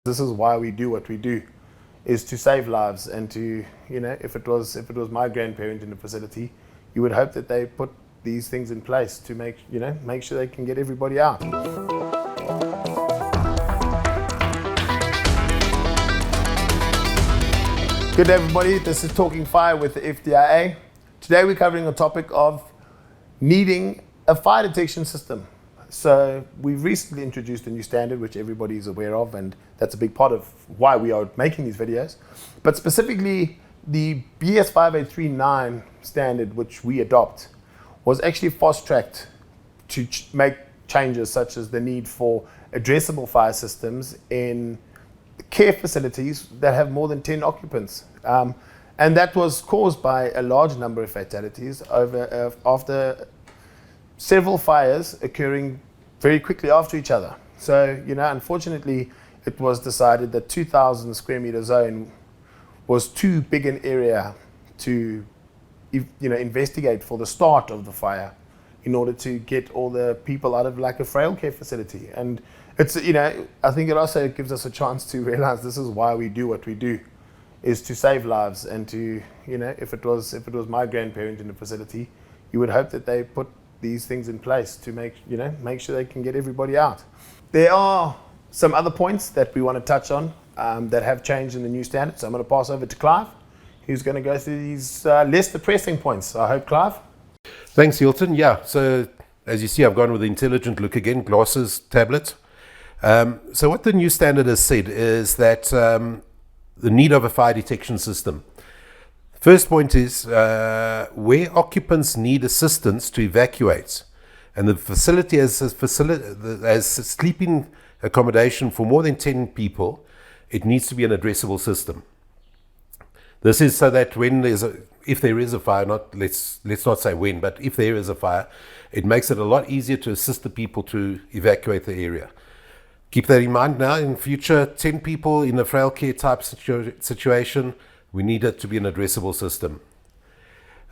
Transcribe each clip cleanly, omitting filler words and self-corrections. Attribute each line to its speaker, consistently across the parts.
Speaker 1: This is why we do what we do, is to save lives and to, if it was my grandparent in the facility, you would hope that they put these things in place to make sure they can get everybody out. Good day, everybody. This is Talking Fire with the FDIA. Today we're covering a topic of needing a fire detection system. So we've recently introduced a new standard which everybody is aware of, and that's a big part of why we are making these videos. But specifically, the BS5839 standard which we adopt was actually fast-tracked to make changes such as the need for addressable fire systems in care facilities that have more than 10 occupants. And that was caused by a large number of fatalities after several fires occurring very quickly after each other. So, unfortunately, it was decided that 2,000 square meter zone was too big an area to, investigate for the start of the fire in order to get all the people out of like a frail care facility. And it's, I think it also gives us a chance to realize this is why we do what we do, is to save lives and to, if it was my grandparent in the facility, you would hope that they put these things in place to make sure they can get everybody out. There are some other points that we want to touch on that have changed in the new standard. So I'm going to pass over to Clive, who's going to go through these less depressing points. I hope, Clive.
Speaker 2: Thanks, Hilton. Yeah, so as you see, I've gone with the intelligent look again, glasses, tablet. So what the new standard has said is that the need of a fire detection system. First point is where occupants need assistance to evacuate, and the facility has sleeping accommodation for more than 10 people, it needs to be an addressable system. This is so that if there is a fire, let's not say when, but if there is a fire, it makes it a lot easier to assist the people to evacuate the area. Keep that in mind now. In future, 10 people in a frail care type situation, we need it to be an addressable system.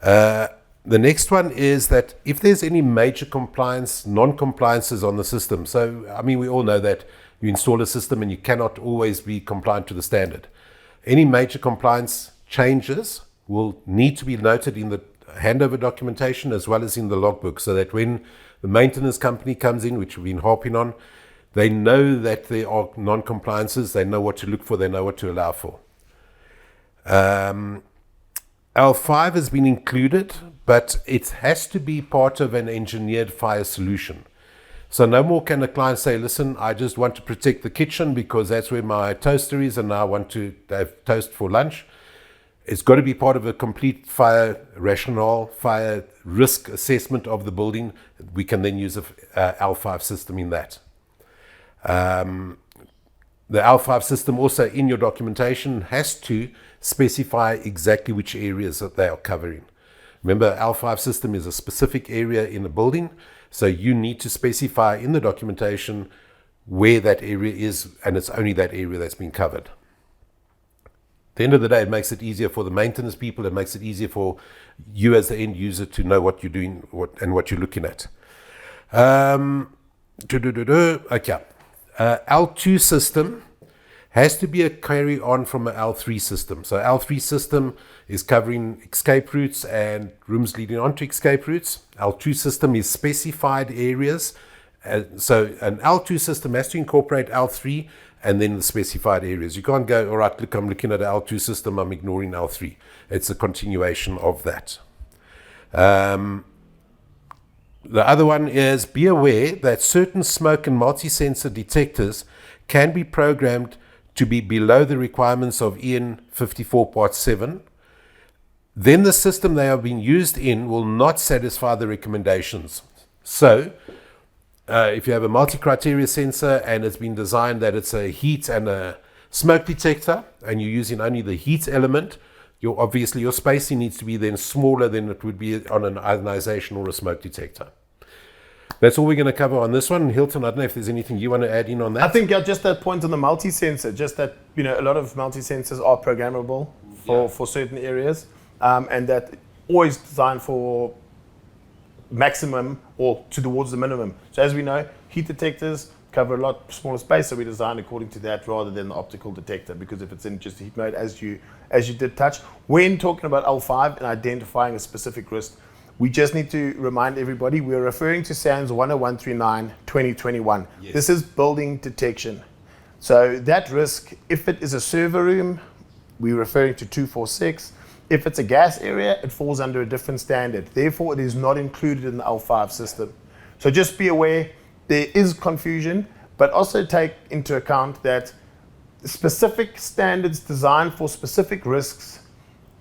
Speaker 2: The next one is that if there's any major non-compliances on the system, so we all know that you install a system and you cannot always be compliant to the standard. Any major compliance changes will need to be noted in the handover documentation as well as in the logbook, so that when the maintenance company comes in, which we've been harping on, they know that there are non-compliances, they know what to look for, they know what to allow for. L5 has been included, but it has to be part of an engineered fire solution. So no more can a client say, listen, I just want to protect the kitchen because that's where my toaster is and now I want to have toast for lunch. It's got to be part of a complete fire rationale, fire risk assessment of the building. We can then use a L5 system in that. The L5 system also in your documentation has to specify exactly which areas that they are covering. Remember, L5 system is a specific area in a building, so you need to specify in the documentation where that area is, and it's only that area that's been covered. At the end of the day, it makes it easier for the maintenance people, it makes it easier for you as the end user to know what you're doing and what you're looking at. Okay. L2 system has to be a carry on from an L3 system. So L3 system is covering escape routes and rooms leading onto escape routes. L2 system is specified areas. So an L2 system has to incorporate L3 and then the specified areas. You can't go, all right, look, I'm looking at an L2 system, I'm ignoring L3. It's a continuation of that. The other one is be aware that certain smoke and multi-sensor detectors can be programmed to be below the requirements of EN54 Part 7. Then the system they are being used in will not satisfy the recommendations. So if you have a multi-criteria sensor and it's been designed that it's a heat and a smoke detector and you're using only the heat element, obviously your spacing needs to be then smaller than it would be on an ionization or a smoke detector. That's all we're going to cover on this one. Hilton, I don't know if there's anything you want to add in on that.
Speaker 1: I think just that point on the multi-sensor, just that a lot of multi-sensors are programmable for certain areas, and that always designed for maximum or towards the minimum. So as we know, heat detectors cover a lot smaller space, so we designed according to that rather than the optical detector, because if it's in just heat mode, as you did touch, when talking about L5 and identifying a specific risk, we just need to remind everybody we're referring to SANS 10139 2021.
Speaker 2: Yes.
Speaker 1: This is building detection. So that risk, if it is a server room, we're referring to 246. If it's a gas area, it falls under a different standard. Therefore, it is not included in the L5 system. So just be aware, there is confusion, but also take into account that specific standards designed for specific risks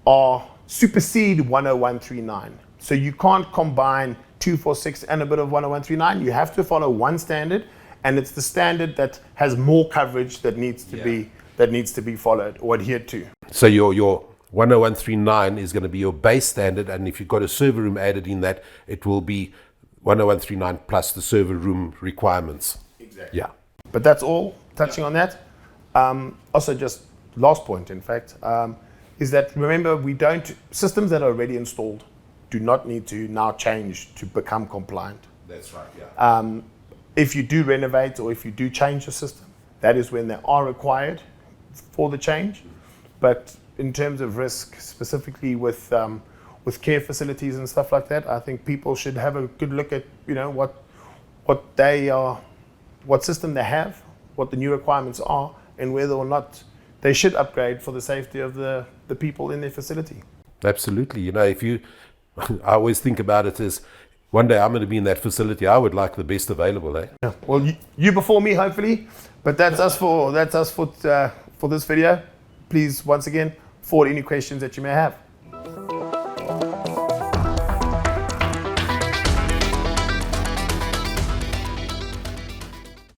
Speaker 1: are supersede 10139. So you can't combine 246 and a bit of 10139. You have to follow one standard, and it's the standard that has more coverage that needs to be followed or adhered to.
Speaker 2: So your 10139 is going to be your base standard, and if you've got a server room added in that, it will be 10139 plus the server room requirements.
Speaker 1: Exactly.
Speaker 2: Yeah.
Speaker 1: But that's all touching on that. Also, just last point, in fact, is that remember, systems that are already installed do not need to now change to become compliant.
Speaker 2: That's right, yeah.
Speaker 1: If you do renovate or if you do change the system, that is when they are required for the change. But in terms of risk, specifically with care facilities and stuff like that, I think people should have a good look at what system they have, what the new requirements are, and whether or not they should upgrade for the safety of the people in their facility.
Speaker 2: Absolutely. I always think about it as one day I'm going to be in that facility. I would like the best available, eh?
Speaker 1: Yeah. Well, you before me, hopefully, but that's us for this video. Please, once again, forward any questions that you may have.